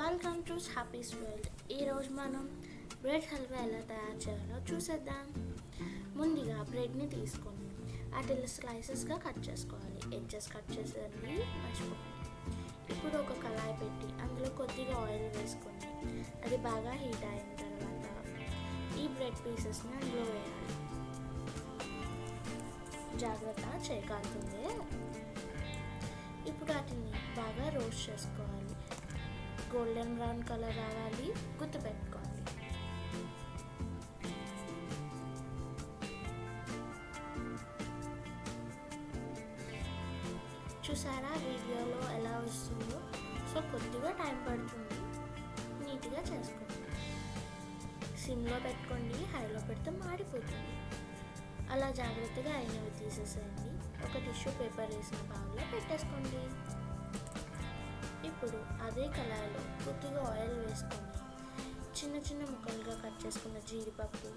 Welcome to happies world. ఈరోజు మనం bread halwa ఎలా తయారు చేయాలో చూసేద్దాం. ముందుగా బ్రెడ్ని తీసుకొని వాటిని స్లైసెస్గా కట్ చేసుకోవాలి. ఎడ్జెస్ కట్ చేసేది మర్చిపోకండి. ఇప్పుడు ఒక కళాయి పెట్టి అందులో కొద్దిగా ఆయిల్ వేసుకొని అది బాగా హీట్ అయిన తర్వాత ఈ బ్రెడ్ పీసెస్ని అందులో వేయాలి. జాగ్రత్త చేయకాలుతుంది. ఇప్పుడు వాటిని బాగా రోస్ట్ చేసుకోవాలి. గోల్డెన్ బ్రౌన్ కలర్ రావాలి, గుర్తుపెట్టుకోండి. చూసారా వీడియోలో ఎలా వస్తుందో? సో కొద్దిగా టైం పడుతుంది, నీట్గా చేసుకోండి. సిమ్లో పెట్టుకోండి, హైలో పెడితే మాడిపోతుంది. అలా జాగ్రత్తగా అయినవి తీసేసేయండి. ఒక టిష్యూ పేపర్ వేసిన బౌల్లో పెట్టేసుకోండి. ఇప్పుడు అదే కళాయిలో కొద్దిగా ఆయిల్ వేసుకొని చిన్న చిన్న ముక్కలుగా కట్ చేసుకున్న జీడిపప్పు,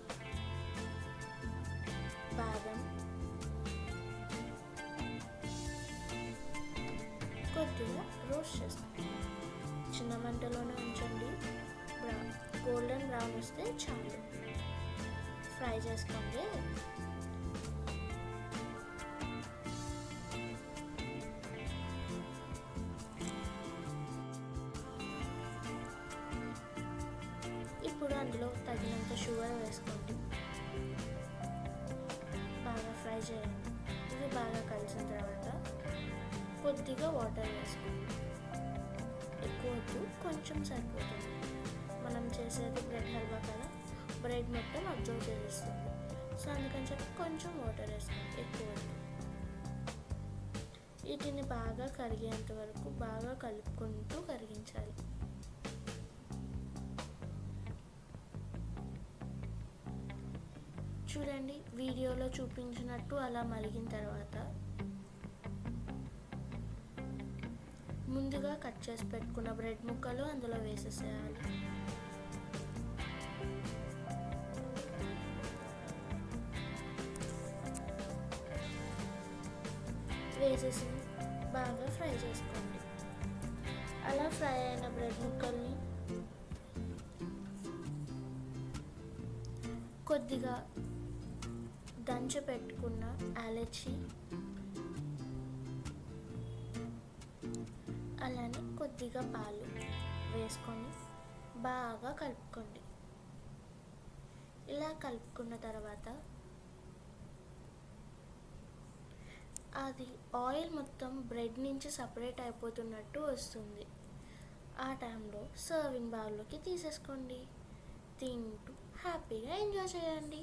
బాదం, కొద్దిగా రోస్ట్ చేసుకోండి. చిన్న మంటలోనే ఉంచండి. గోల్డెన్ బ్రౌన్ వస్తే చాలు. ఫ్రై చేసుకోండి. ఇప్పుడు అందులో తగినంత షుగర్ వేసుకోండి. బాగా ఫ్రై చేయండి. ఇది బాగా కలిసిన తర్వాత కొద్దిగా వాటర్ వేసుకోండి. ఎక్కువ వద్దు, కొంచెం సరిపోతుంది. మనం చేసేది బ్రెడ్ హల్వా కదా, బ్రెడ్ మొత్తం అబ్జర్వ్ చేస్తుంది. సో అందుకని చెప్పి కొంచెం వాటర్ వేసుకోండి, ఎక్కువ వద్దు. వీటిని బాగా కరిగేంత వరకు బాగా కలుపుకుంటూ కరిగించాలి. చూడండి, వీడియోలో చూపించినట్టు అలా మరిగిన తర్వాత ముందుగా కట్ చేసి పెట్టుకున్న బ్రెడ్ ముక్కలు అందులో వేసేసేయాలి. వేసేసి బాగా ఫ్రై చేసుకోండి. అలా ఫ్రై అయిన బ్రెడ్ ముక్కల్ని కొద్దిగా దంచి పెట్టుకున్న యాలచి, అలానే కొద్దిగా పాలు వేసుకొని బాగా కలుపుకోండి. ఇలా కలుపుకున్న తర్వాత అది ఆయిల్ మొత్తం బ్రెడ్ నుంచి సపరేట్ అయిపోతున్నట్టు వస్తుంది. ఆ టైంలో సర్వింగ్ బౌల్లోకి తీసేసుకోండి. తింటూ హ్యాపీగా ఎంజాయ్ చేయండి.